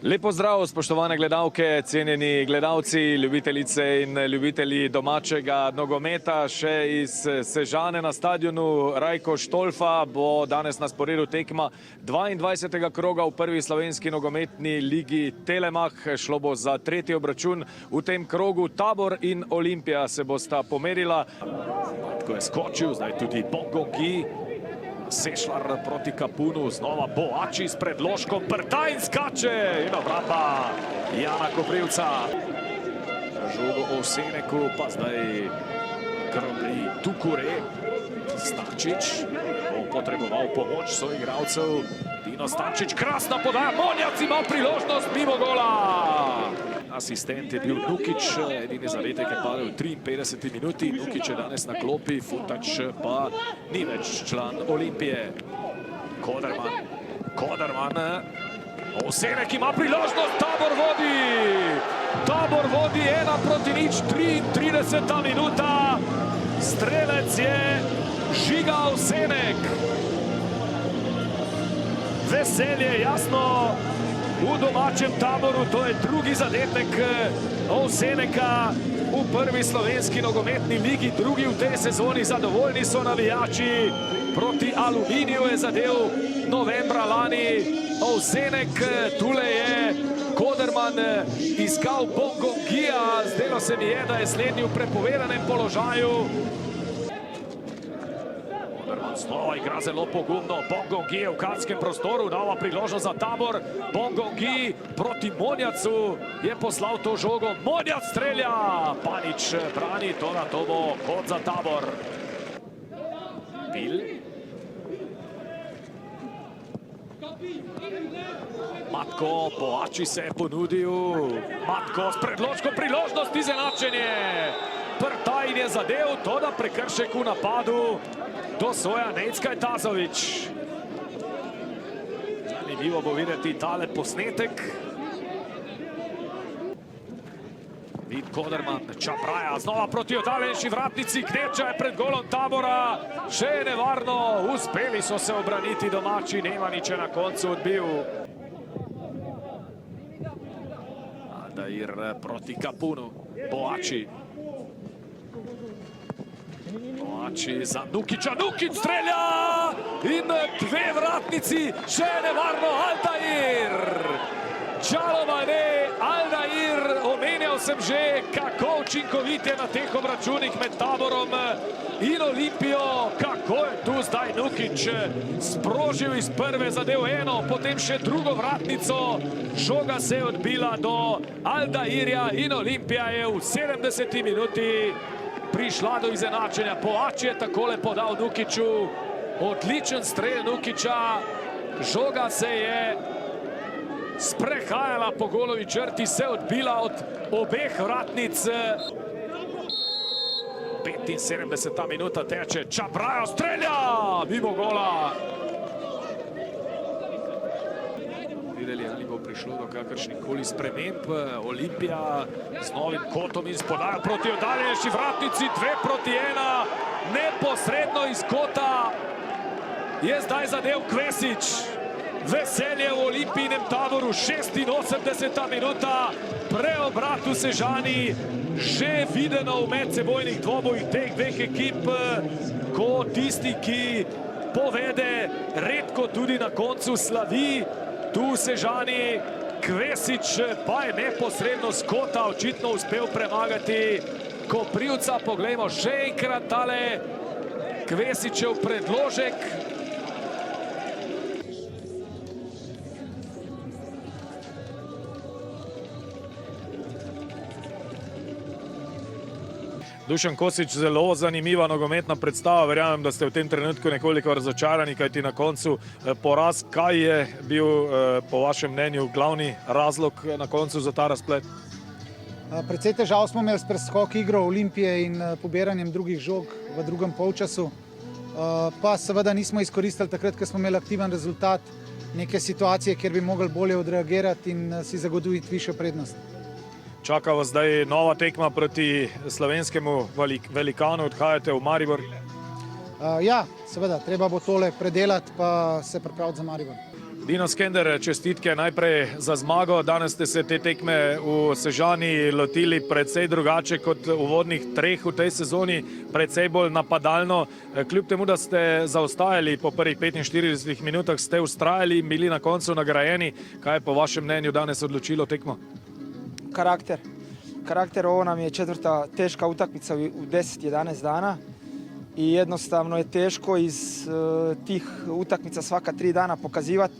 Lep pozdrav, spoštovane gledalke, cenjeni gledalci, ljubitelice in ljubitelji domačega nogometa. Še iz Sežane na stadionu Rajko Štolfa bo danes na sporedu tekma 22. kroga v prvi slovenski nogometni ligi Telemach. Šlo bo za tretji obračun v tem krogu. Tabor in Olimpija se bosta pomerila. Ko je skočil, zdaj tudi Bongongi. Sešlar proti Kapunu, znova Boači s predložkom, prta in skače in obramba Jana Koprivca. Žogo o Seneku, pa zdaj krvni Tukure. Stančič bo potreboval pomoč soigralcev. Dino Stančič, krasna podaja, Monjac ima priložnost mimo gola. Asistent je bil Nukić, edini zadetek je padel v 53 minuti. Nukić je danes na klopi, Futač pa ni več član Olimpije. Koderman. Ovsenek ima priložnost, Tabor vodi! Tabor vodi 1:0, 33. minuta. Strelec je Žiga Ovsenek. Veselje jasno. V domačem Taboru, to je drugi zadetek Ovseneka v prvi slovenski nogometni ligi, drugi v tej sezoni. Zadovoljni so navijači. Proti Aluminiju je zadev novembra lani Ovsenek. Tule je Koderman iskal Bongongija. Zdelo se mi je, da je slednji v prepovedanem položaju. Znova igra zelo pogumno. Bongongi je v kanskem prostoru, nova priložnost za Tabor. Bongongi proti Monjacu je poslal to žogo. Monjac strelja, Panič brani, to bo kot za Tabor. Bil. Matko, Boači se je ponudil. Matko s predložkom, priložnost, izenačenje. Prtajn je zadev, to da prekršek v napadu. Do svoja Necka Tazović. Zanimivo bo videti tale posnetek. Vid Koderman, Čabraja, znova proti oddaljenejši vratnici. Kneča je pred golom Tabora. Še je nevarno, uspeli so se obraniti domači. Nemanić je na koncu odbil. Aldair proti Kapunu. Boači. Boači za Nukića, Nukić strelja in dve vratnici, še nevarno Aldair. Čalovane, Aldair, omenjal sem že, kako učinkovit je na teh obračunih med Taborom in Olimpijo. Kako je tu zdaj Nukić sprožil iz prve, zadev eno, potem še drugo vratnico. Žoga se je odbila do Aldairja in Olimpija je v 70. minuti prišla do izenačenja. Boači je takole podal Nukiću. Odličen strel Nukića. Žoga se je sprehajala po golovi črti, se odbila od obeh vratnic. 75. minuta teče. Čabraja strelja mimo gola. Videli, ali bo prišlo do kakršnih koli sprememb. Olimpija z novim kotom in spodaj proti oddaljenejši vratnici, 2:1. Neposredno iz kota je zdaj zadev Kvesić. Veselje v Olimpijinem Taboru, 86. minuta. Preobrat v Sežani, že videno v medsebojnih dvobojih teh dveh ekip, ko tisti, ki povede, redko tudi na koncu slavi. Tu v Sežani, Kvesić pa je neposredno z kota očitno uspel premagati Koprivca. Poglejmo še enkrat tale Kvesićev predložek. Dušan Kosić, zelo zanimiva nogometna predstava. Verjamem, da ste v tem trenutku nekoliko razočarani, kajti na koncu poraz. Kaj je bil po vašem mnenju glavni razlog na koncu za ta razplet? Precej težav smo imeli s preskoki igro Olimpije in pobiranjem drugih žog v drugem polčasu. Pa seveda nismo izkoristili takrat, ko smo imeli aktiven rezultat, neke situacije, kjer bi mogli bolje odreagirati in si zagotoviti višjo prednost. Čaka vas zdaj nova tekma proti slovenskemu velikanu, odhajate v Maribor? Ja, seveda, treba bo tole predelati pa se pripraviti za Maribor. Dino Skender, čestitke najprej za zmago. Danes ste se te tekme v Sežani lotili precej drugače kot uvodnih 3 v tej sezoni, precej bolj napadalno. Kljub temu, da ste zaostajali po prvih 45 minutah, ste ustrajali in bili na koncu nagrajeni. Kaj je po vašem mnenju danes odločilo tekmo? Karakter, ovo nam je 4. teška utakmica u 10-11 dana i jednostavno je teško iz tih utakmica svaka 3 dana pokazivati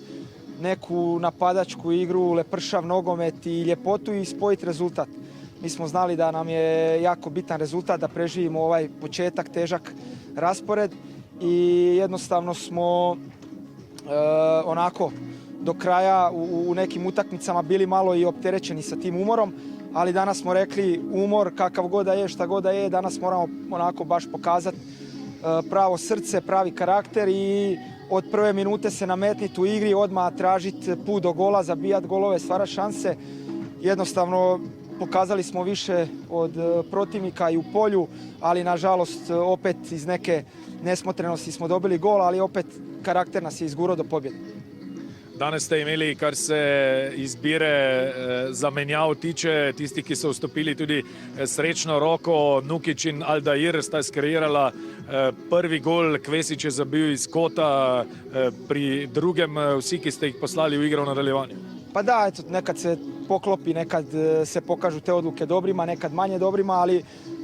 neku napadačku igru, lepršav nogomet i ljepotu i spojiti rezultat. Mi smo znali da nam je jako bitan rezultat, da preživimo ovaj početak, težak raspored i jednostavno smo onako do kraja u nekim utakmicama bili malo i opterećeni sa tim umorom, ali danas smo rekli umor kakav god da je, šta god da je, danas moramo onako baš pokazati pravo srce, pravi karakter i od prve minute se nametniti u igri, odmah tražiti put do gola, zabijati golove, stvarati šanse. Jednostavno pokazali smo više od protivnika i u polju, ali nažalost opet iz neke nesmotrenosti smo dobili gol, ali opet karakter nas je izgurao do pobjede. Danes ste imeli, kar se izbire zamenjav tiče, tisti, ki so vstopili tudi srečno roko, Nukić in Aldair sta skreirala prvi gol, Kvesić je zabil iz kota, pri drugem vsi, ki ste ih poslali v igro v nadaljevanju. Pa da, eto, nekad se poklopi, nekad se pokažu te odluke dobrima, nekad manje dobrima, ali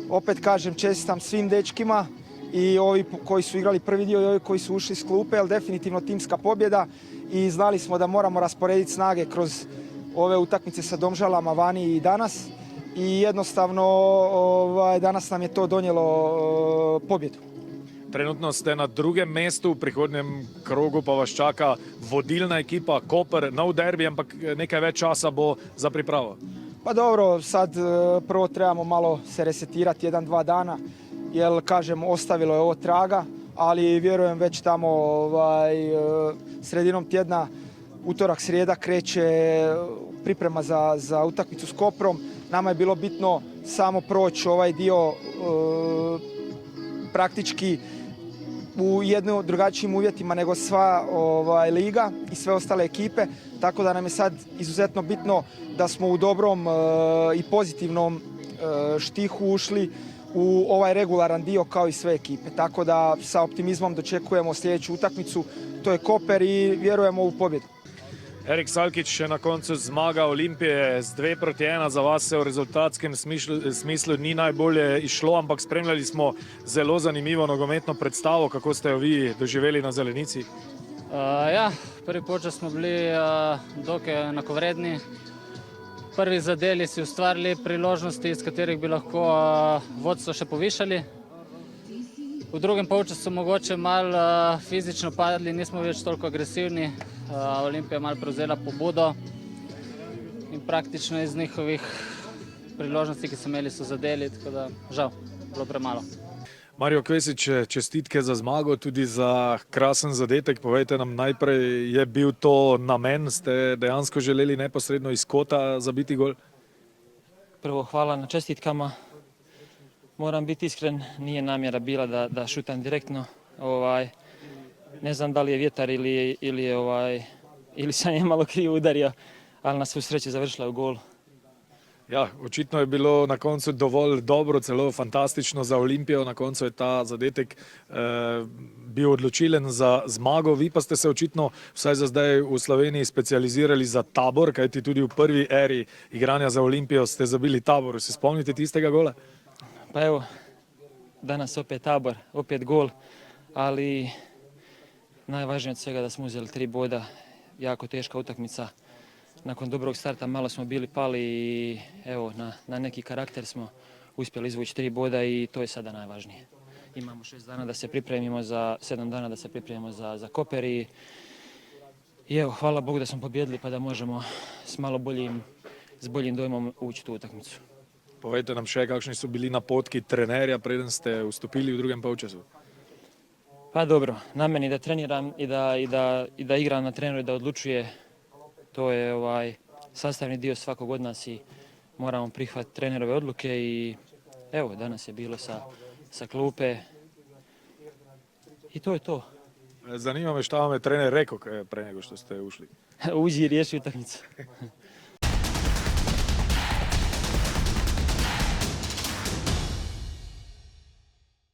opet kažem, čestitam svim dečkima i ovi koji su igrali prvi dio i ovi koji su ušli s klupe, ali definitivno timska pobjeda i znali smo da moramo rasporediti snage kroz ove utakmice sa Domžalama vani i danas i jednostavno danas nam je to donijelo pobjedu. Trenutno ste na drugem mestu, v prihodnjem krogu pa vas čaka vodilna ekipa Koper, nov derbi, ampak nekaj več časa bo za pripravo. Pa dobro, sad prvo trebamo malo se resetirati 1-2 dana, jer kažem ostavilo je ovo traga, ali vjerujem već tamo sredinom tjedna, utorak, srijeda kreće priprema za utakmicu s Koprom. Nama je bilo bitno samo proći ovaj dio praktički u jedno drugačijim uvjetima nego sva liga i sve ostale ekipe, tako da nam je sad izuzetno bitno da smo u dobrom i pozitivnom štihu ušli u ovaj regularan dio kao i sve ekipe. Tako da sa optimizmom dočekujemo sljedeću utakmicu, to je Koper i vjerujemo u pobjedu. Erik Salkić še na koncu zmaga Olimpije z 2-1. Za vas se v rezultatskem smislu ni najbolje išlo, ampak spremljali smo zelo zanimivo nogometno predstavo. Kako ste jo vi doživeli na zelenici? Ja, prvi počas smo bili dokaj enakovredni. Prvi zadeli si ustvarili priložnosti, iz katerih bi lahko vodstvo še povišali. V drugem polčasu mogoče malo fizično padli, nismo več toliko agresivni. Olimpija je malo prevzela pobudo in praktično iz njihovih priložnosti, ki so imeli, so zadeli, tako da žal, bilo premalo. Mario Kvesić, čestitke za zmago, tudi za krasen zadetek. Povejte nam najprej, je bil to namen, ste dejansko želeli neposredno iz kota zabiti gol? Prvo hvala na čestitkama. Moram biti iskren, nije namjera bila da šutam direktno. Ne znam da li je vjetar ili sam je malo krivo udario, ali na svu sreću završila u gol. Ja, očitno je bilo na koncu dovolj dobro, celo fantastično za Olimpijo. Na koncu je ta zadetek bil odločilen za zmago. Vi pa ste se očitno vsaj za zdaj v Sloveniji specializirali za Tabor, kajti tudi v prvi eri igranja za Olimpijo ste zabili Taboru. Se spomnite tistega gola? Pa evo, danas opet Tabor, opet gol, ali najvažnije od svega da smo uzeli 3 boda, jako teška utakmica. Nakon dobrog starta malo smo bili pali i evo, na neki karakter smo uspjeli izvući 3 boda i to je sada najvažnije. Imamo 6 dana da se pripremimo 7 dana da se pripremimo za Koper i evo, hvala Bogu da smo pobjedili pa da možemo s malo boljim dojmom ući tu utakmicu. Povejte nam še, kakšni su bili napotki trenerja preden ste vstopili u drugem polčasu? Pa dobro, na meni da treniram i da igram na treneru i da odlučuje. To je sastavni dio svakog od nas i moramo prihvatiti trenerove odluke i evo, danas je bilo sa klupe i to je to. Zanima me šta vam je trener rekao pre nego što ste ušli. Uđi i riješi utakmicu.